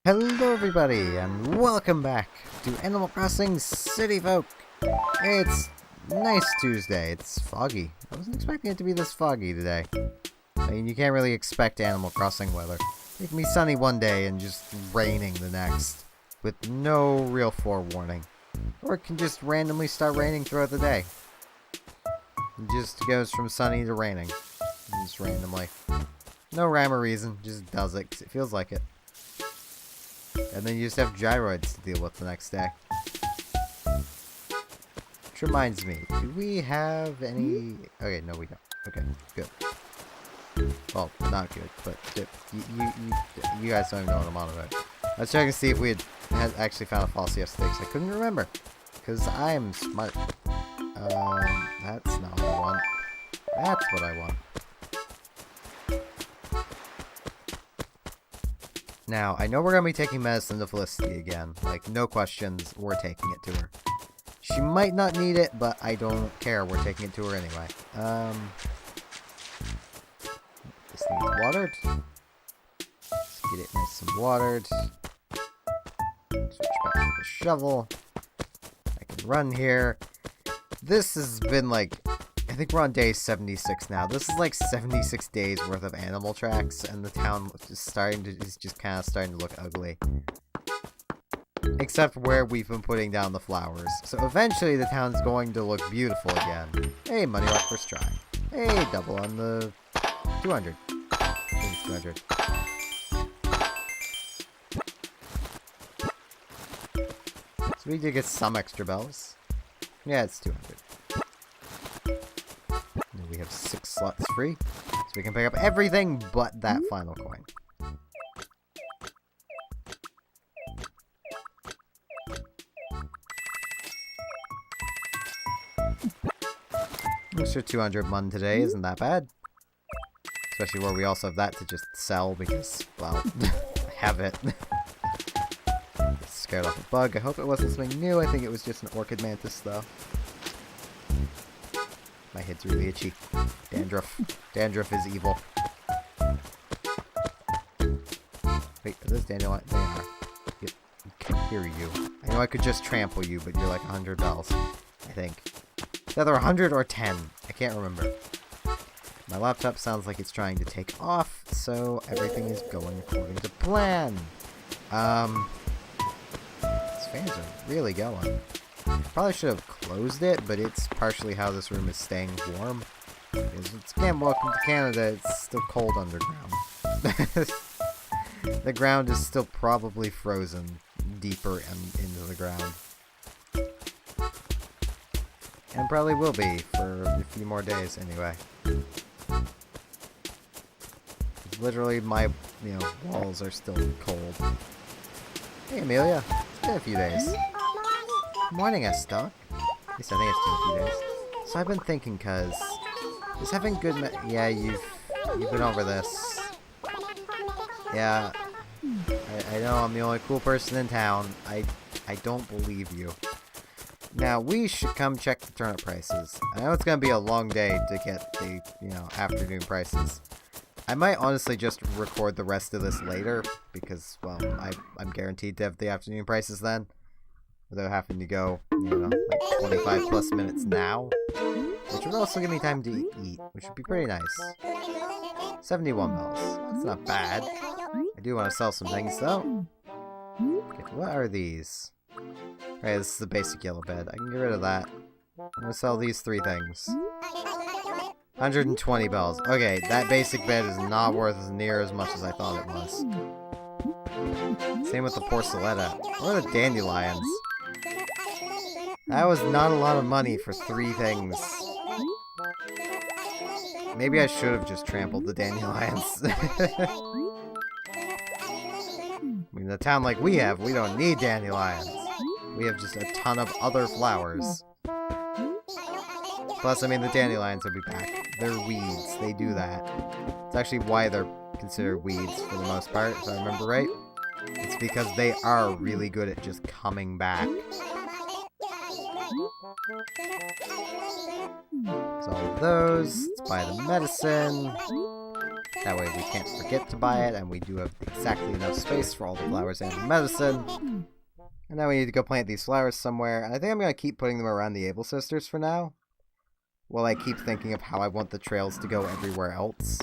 Hello everybody, and welcome back to Animal Crossing City Folk! It's nice Tuesday. It's foggy. I wasn't expecting it to be this foggy today. I mean, you can't really expect Animal Crossing weather. It can be sunny one day and just raining the next, with no real forewarning. Or it can just randomly start raining throughout the day. It just goes from sunny to raining. Just randomly. No rhyme or reason, just does it 'cause it feels like it. And then you just have gyroids to deal with the next day. Which reminds me, do we have any... Okay, no we don't. Okay, good. Well, not good, but you guys don't even know what I'm on about. I was checking to see if we had actually found a false yesterday, because I couldn't remember. Because I am smart. That's not what I want. That's what I want. Now, I know we're going to be taking medicine to Felicity again. Like, no questions, we're taking it to her. She might not need it, but I don't care. We're taking it to her anyway. This needs watered. Let's get it nice and watered. Switch back to the shovel. I can run here. This has been like... I think we're on day 76 now. This is like 76 days worth of animal tracks, and the town is just kind of starting to look ugly. Except where we've been putting down the flowers. So eventually the town's going to look beautiful again. Hey, money luck first try. Hey, double on the 200. I think it's 200. So we did get some extra bells. Yeah, it's 200. We have 6 slots free, so we can pick up everything but that final coin. Extra 200 mun today isn't that bad. Especially where we also have that to just sell because, well, I have it. Scared off a bug. I hope it wasn't something new. I think it was just an orchid mantis though. My head's really itchy. Dandruff. Dandruff is evil. Wait, are those dandelions? They are. Yep. I can hear you. I know I could just trample you, but you're like 100 bells. I think. It's either 100 or 10. I can't remember. My laptop sounds like it's trying to take off, so everything is going according to plan. These fans are really going. Probably should have closed it, but it's partially how this room is staying warm. Because it's, again, welcome to Canada, it's still cold underground. The ground is still probably frozen deeper into the ground. And probably will be for a few more days anyway. Literally, my, walls are still cold. Hey, Amelia. It's been a few days. Morning, S-Stock. At least I think it's been a few days. So I've been thinking, cause is having good yeah, you've been over this. Yeah, I know I'm the only cool person in town. I don't believe you. Now we should come check the turnip prices. I know it's gonna be a long day to get the afternoon prices. I might honestly just record the rest of this later because, well, I'm guaranteed to have the afternoon prices then. Without having to go, like 25 plus minutes now. Which would also give me time to eat, which would be pretty nice. 71 mils. That's not bad. I do want to sell some things, though. Okay, what are these? Alright, this is the basic yellow bed. I can get rid of that. I'm going to sell these 3 things. 120 bells. Okay, that basic bed is not worth as near as much as I thought it was. Same with the porceletta. Or the dandelions. That was not a lot of money for 3 things. Maybe I should have just trampled the dandelions. I mean, in a town like we have, we don't need dandelions. We have just a ton of other flowers. Plus, I mean, the dandelions will be back. They're weeds. They do that. It's actually why they're considered weeds for the most part, if I remember right. It's because they are really good at just coming back. So all of those. Let's buy the medicine. That way we can't forget to buy it, and we do have exactly enough space for all the flowers and the medicine. And now we need to go plant these flowers somewhere. And I think I'm going to keep putting them around the Able Sisters for now. While I keep thinking of how I want the trails to go everywhere else.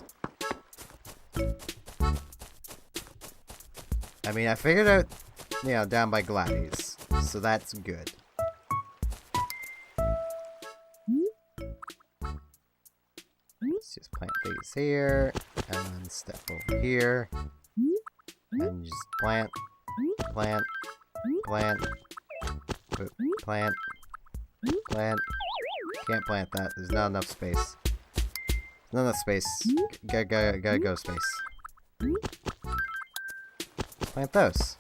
I mean, I figured out, you know, down by Gladys. So that's good. Let's just plant these here. And then step over here. And just plant. Plant. Plant. Plant. Plant. Can't plant that. There's not enough space. Not enough space. Gotta go space. Plant those.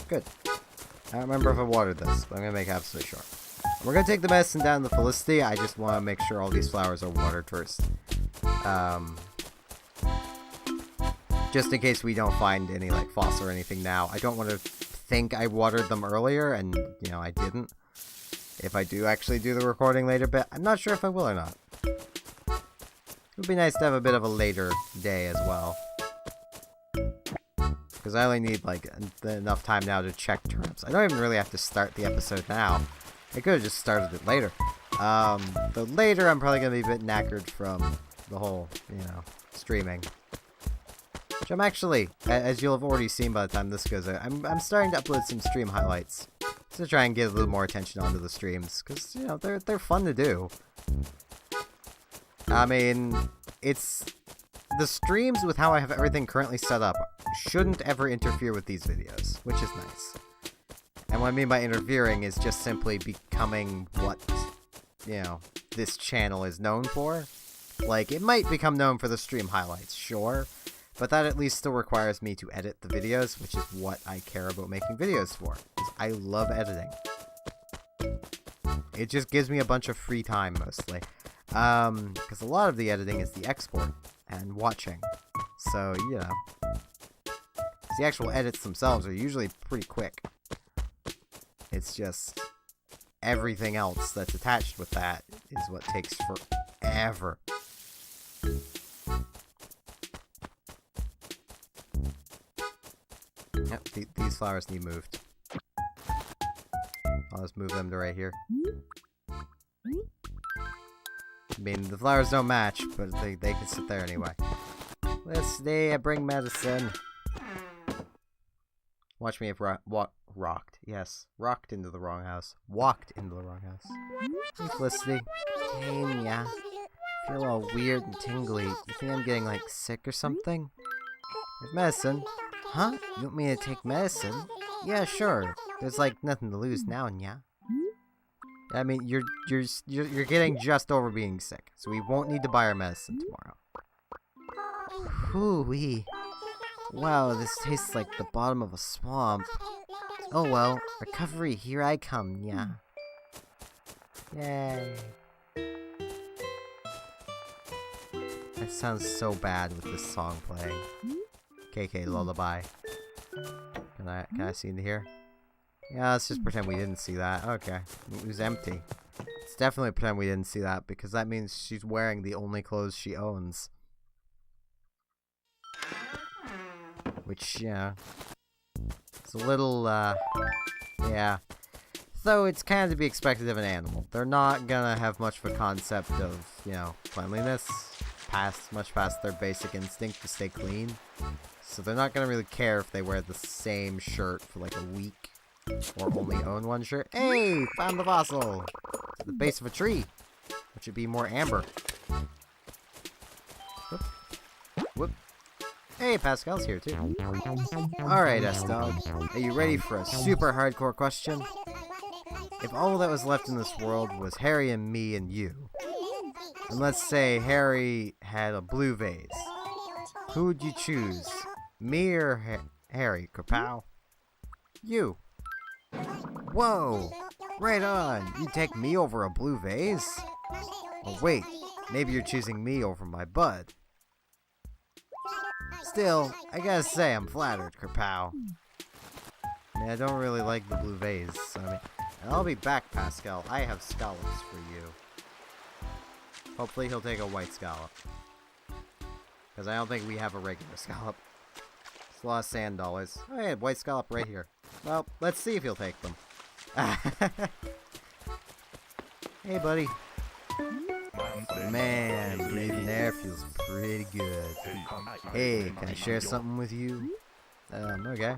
Good. I don't remember if I watered this, but I'm gonna make absolutely sure. We're gonna take the medicine down to Felicity. I just want to make sure all these flowers are watered first. Just in case we don't find any like fossil or anything now. I don't want to think I watered them earlier, and you know I didn't. If I do actually do the recording later, but I'm not sure if I will or not. It would be nice to have a bit of a later day as well. Because I only need, like, enough time now to check turnips. I don't even really have to start the episode now. I could have just started it later. But later I'm probably going to be a bit knackered from the whole, you know, streaming. Which I'm actually, as you'll have already seen by the time this goes out, I'm starting to upload some stream highlights. To try and get a little more attention onto the streams, because, you know, they're fun to do. I mean, it's... The streams with how I have everything currently set up shouldn't ever interfere with these videos, which is nice. And what I mean by interfering is just simply becoming what, you know, this channel is known for. Like, it might become known for the stream highlights, sure, but that at least still requires me to edit the videos, which is what I care about making videos for. Because I love editing. It just gives me a bunch of free time, mostly. Because a lot of the editing is the export and watching. So, you know. The actual edits themselves are usually pretty quick. It's just everything else that's attached with that is what takes forever. Yep, these flowers need moved. I'll just move them to right here. I mean, the flowers don't match, but they can sit there anyway. Let's bring medicine. Watch me have rocked. Yes, rocked into the wrong house. Walked into the wrong house. Hey, Felicity. Hey, yeah. I feel all weird and tingly. You think I'm getting, like, sick or something? There's medicine. Huh? You want me to take medicine? Yeah, sure. There's like nothing to lose now, yeah. I mean, you're getting just over being sick, so we won't need to buy our medicine tomorrow. Hoo-wee. Wow, this tastes like the bottom of a swamp. Oh well, recovery, here I come, yeah. Yay. That sounds so bad with this song playing. KK Lullaby. Can I see into here? Yeah, let's just pretend we didn't see that. Okay. It was empty. Let's definitely pretend we didn't see that, because that means she's wearing the only clothes she owns. Which, yeah. It's a little, yeah. Though it's kind of to be expected of an animal. They're not gonna have much of a concept of, you know, cleanliness. Much past their basic instinct to stay clean. So they're not gonna really care if they wear the same shirt for like a week. Or only own one shirt. Hey! Found the fossil! At the base of a tree. Which would be more amber. Whoop. Whoop. Hey, Pascal's here too. Alright, S-Dog. Are you ready for a super hardcore question? If all that was left in this world was Harry and me and you, And let's say Harry had a blue vase. Who would you choose? Me or Harry, Kapow? You. Whoa! Right on! You'd take me over a blue vase? Oh wait, maybe you're choosing me over my bud. Still, I gotta say I'm flattered, Kapow. I mean, I don't really like the blue vase. So, I mean, I'll be back, Pascal. I have scallops for you. Hopefully he'll take a white scallop. Because I don't think we have a regular scallop. It's a lot of sand dollars. Oh yeah, white scallop right here. Well, let's see if he'll take them. Hey, buddy. Man, breathing air feels pretty good. Hey, can I share something with you? Okay.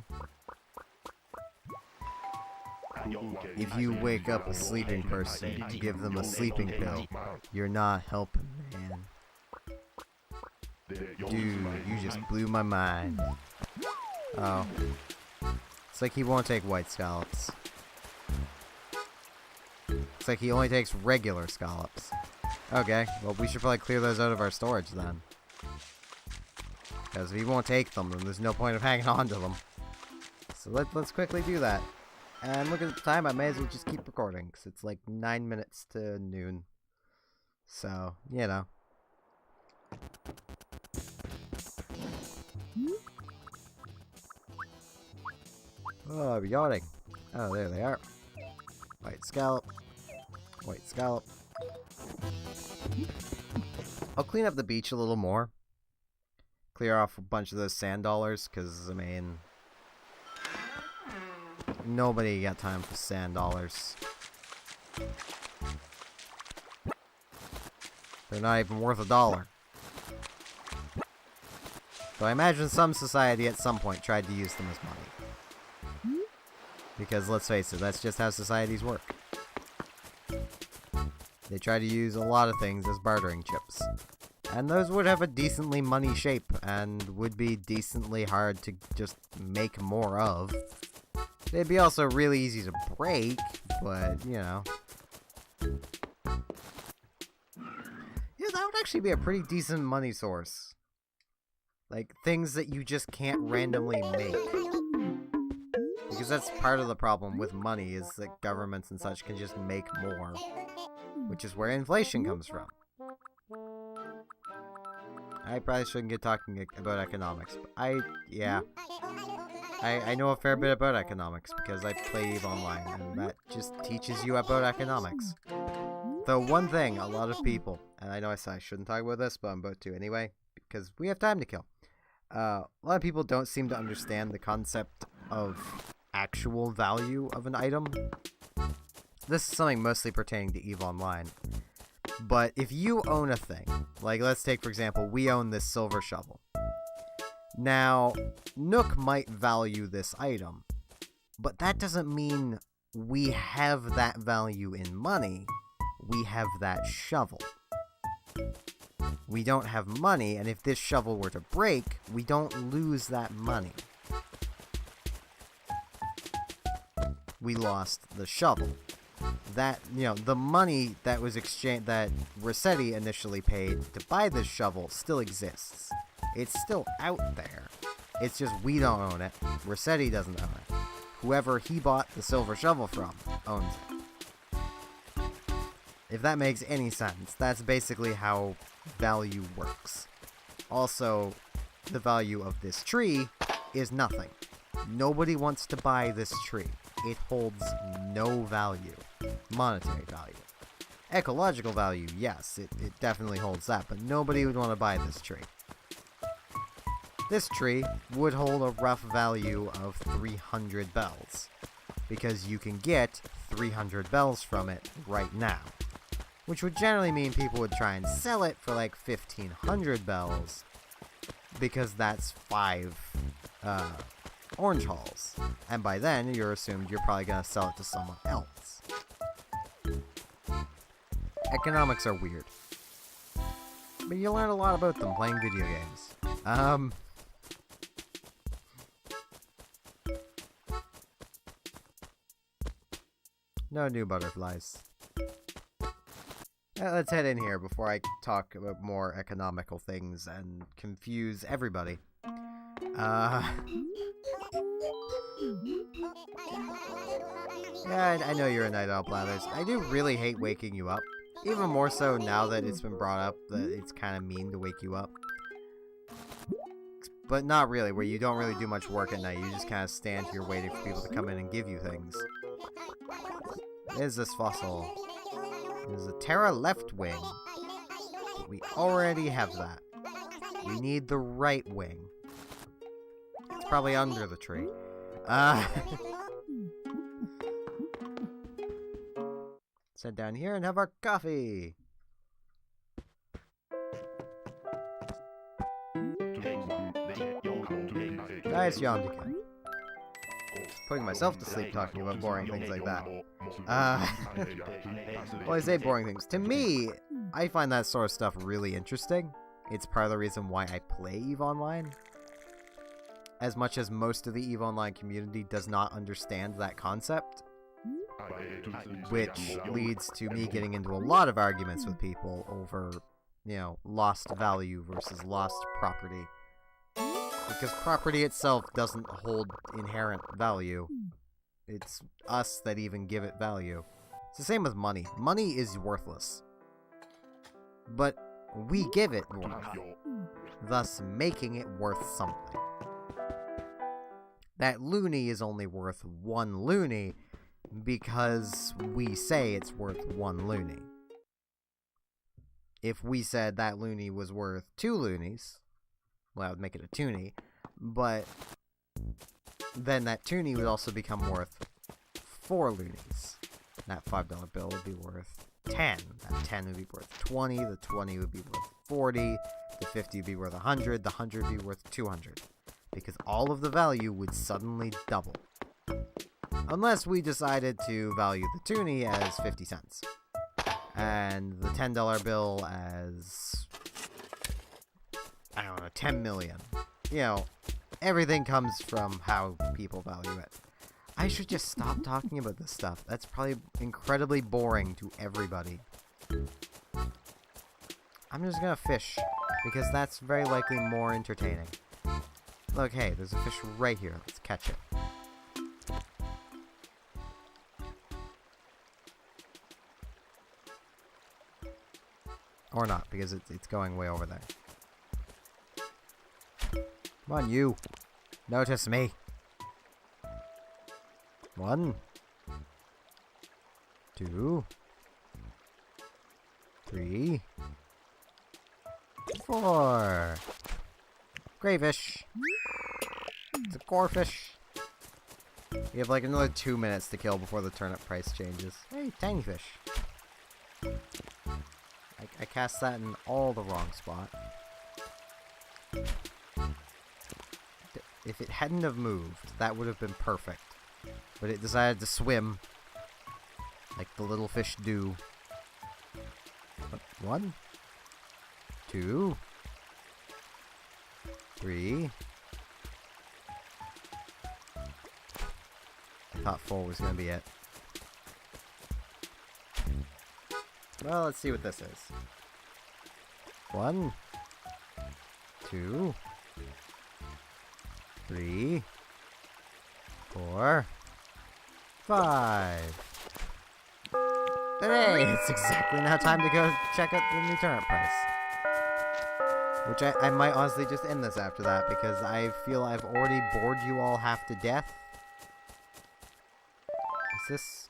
If you wake up a sleeping person to give them a sleeping pill, you're not helping, man. Dude, you just blew my mind. Oh. It's like he won't take white scallops. Looks like he only takes regular scallops. Okay, well we should probably clear those out of our storage then. Because if he won't take them, then there's no point of hanging on to them. So let's quickly do that. And look at the time, I may as well just keep recording, because it's like 9 minutes to noon. So, you know. Oh, I'm yawning. Oh, there they are. White scallop. White scallop. I'll clean up the beach a little more. Clear off a bunch of those sand dollars, because, I mean... nobody got time for sand dollars. They're not even worth $1. So I imagine some society at some point tried to use them as money. Because let's face it, that's just how societies work. They try to use a lot of things as bartering chips. And those would have a decently money shape, and would be decently hard to just make more of. They'd be also really easy to break, but, you know. Yeah, that would actually be a pretty decent money source. Like, things that you just can't randomly make. Because that's part of the problem with money, is that governments and such can just make more. Which is where inflation comes from. I probably shouldn't get talking about economics, but I know a fair bit about economics because I play EVE Online, and that just teaches you about economics. Though one thing, a lot of people, and I know I said I shouldn't talk about this, but I'm about to anyway, because we have time to kill. A lot of people don't seem to understand the concept of actual value of an item. This is something mostly pertaining to EVE Online. But if you own a thing, like let's take for example, we own this silver shovel. Now, Nook might value this item, but that doesn't mean we have that value in money. We have that shovel. We don't have money, and if this shovel were to break, we don't lose that money. We lost the shovel. That, you know, the money that was exchanged, that Rossetti initially paid to buy this shovel still exists. It's still out there. It's just we don't own it. Rossetti doesn't own it. Whoever he bought the silver shovel from owns it. If that makes any sense, that's basically how value works. Also, the value of this tree is nothing. Nobody wants to buy this tree. It holds no value. Monetary value. Ecological value, yes, it definitely holds that, but nobody would want to buy this tree. This tree would hold a rough value of 300 bells, because you can get 300 bells from it right now. Which would generally mean people would try and sell it for like 1,500 bells, because that's 5 orange hulls. And by then, you're assumed you're probably going to sell it to someone else. Economics are weird. But you learn a lot about them playing video games. No new butterflies. Let's head in here before I talk about more economical things and confuse everybody. Yeah, I know you're a night owl, Blathers. I do really hate waking you up. Even more so now that it's been brought up that it's kind of mean to wake you up. But not really, where you don't really do much work at night. You just kind of stand here waiting for people to come in and give you things. What is this fossil? It is a Terra left wing. But we already have that. We need the right wing. It's probably under the tree. Sit down here and have our coffee. Nice Yomdika. Putting myself to sleep talking about boring things like that. Well, I say boring things. To me, I find that sort of stuff really interesting. It's part of the reason why I play EVE Online. As much as most of the EVE Online community does not understand that concept. Which leads to me getting into a lot of arguments with people over, you know, lost value versus lost property. Because property itself doesn't hold inherent value. It's us that even give it value. It's the same with money. Money is worthless. But we give it worth, thus making it worth something. That loonie is only worth 1 loonie because we say it's worth 1 loonie. If we said that loonie was worth 2 loonies, well, that would make it a toonie, but then that toonie would also become worth 4 loonies. That $5 bill would be worth 10. That 10 would be worth 20. The 20 would be worth 40. The 50 would be worth 100. The 100 would be worth 200. Because all of the value would suddenly double. Unless we decided to value the toonie as 50 cents. And the $10 bill as, I don't know, 10 million. You know, everything comes from how people value it. I should just stop talking about this stuff. That's probably incredibly boring to everybody. I'm just gonna fish, because that's very likely more entertaining. Look, hey, there's a fish right here. Let's catch it. Or not, because it's going way over there. Come on, you. Notice me. 1, 2, 3, 4. Crayfish. It's a gorefish. We have like another 2 minutes to kill before the turnip price changes. Hey, tiny fish. I cast that in all the wrong spot. If it hadn't have moved, that would have been perfect. But it decided to swim. Like the little fish do. 1, 2, 3. I thought 4 was gonna be it. Well, let's see what this is. 1, 2, 3, 4, 5. Hey, it's exactly now time to go check out the new turnip price. Which I might honestly just end this after that, because I feel I've already bored you all half to death. Is this...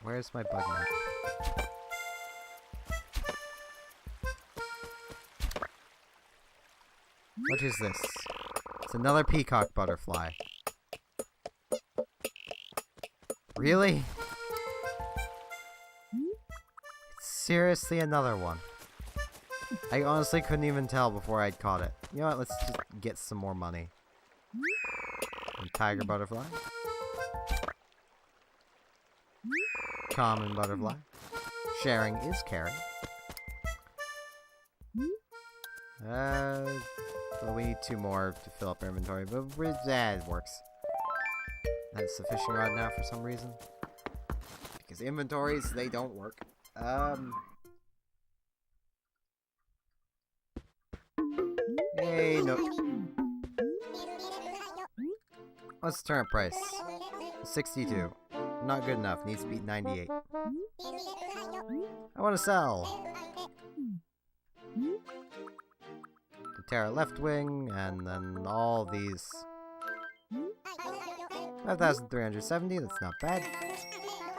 Where's my bug net? What is this? It's another peacock butterfly. Really? It's seriously another one. I honestly couldn't even tell before I'd caught it. You know what, let's just get some more money. And tiger butterfly. Common butterfly. Sharing is caring. Well, we need 2 more to fill up our inventory, but it works. That's the fishing rod now for some reason. Because inventories, they don't work. Hey, no. What's the turnip price? 62. Not good enough. Needs to be 98. I want to sell. The Terra left wing, and then all these. 5,370. That's not bad.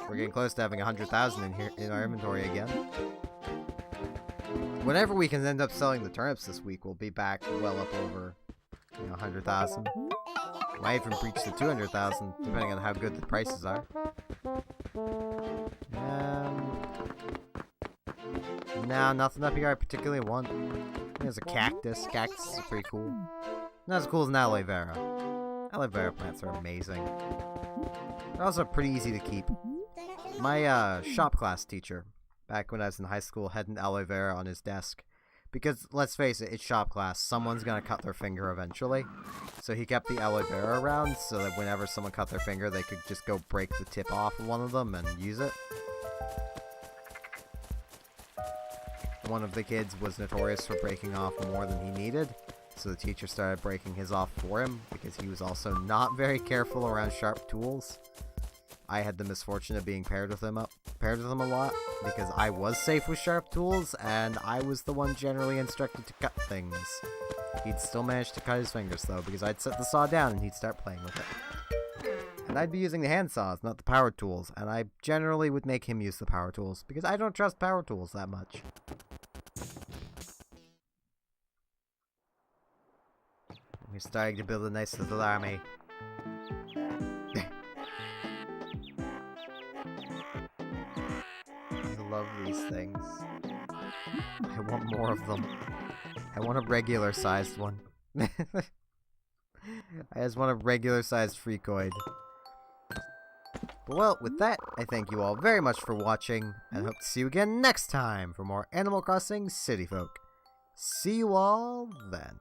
We're getting close to having 100,000 in here in our inventory again. Whenever we can end up selling the turnips this week, we'll be back well up over 100,000. Might even breach the 200,000, depending on how good the prices are. No, nothing up here I particularly want. There's a cactus. Cactus is pretty cool. Not as cool as an aloe vera. Aloe vera plants are amazing. They're also pretty easy to keep. My shop class teacher, back when I was in high school, had an aloe vera on his desk. Because, let's face it, it's shop class. Someone's gonna cut their finger eventually. So he kept the aloe vera around so that whenever someone cut their finger, they could just go break the tip off of one of them and use it. One of the kids was notorious for breaking off more than he needed. So the teacher started breaking his off for him because he was also not very careful around sharp tools. I had the misfortune of being paired with him a lot because I was safe with sharp tools and I was the one generally instructed to cut things. He'd still manage to cut his fingers though because I'd set the saw down and he'd start playing with it. And I'd be using the hand saws, not the power tools, and I generally would make him use the power tools because I don't trust power tools that much. We're starting to build a nice little army. I love these things. I want more of them. I want a regular sized one. I just want a regular sized freakoid. But well, with that, I thank you all very much for watching, and hope to see you again next time for more Animal Crossing City Folk. See you all then.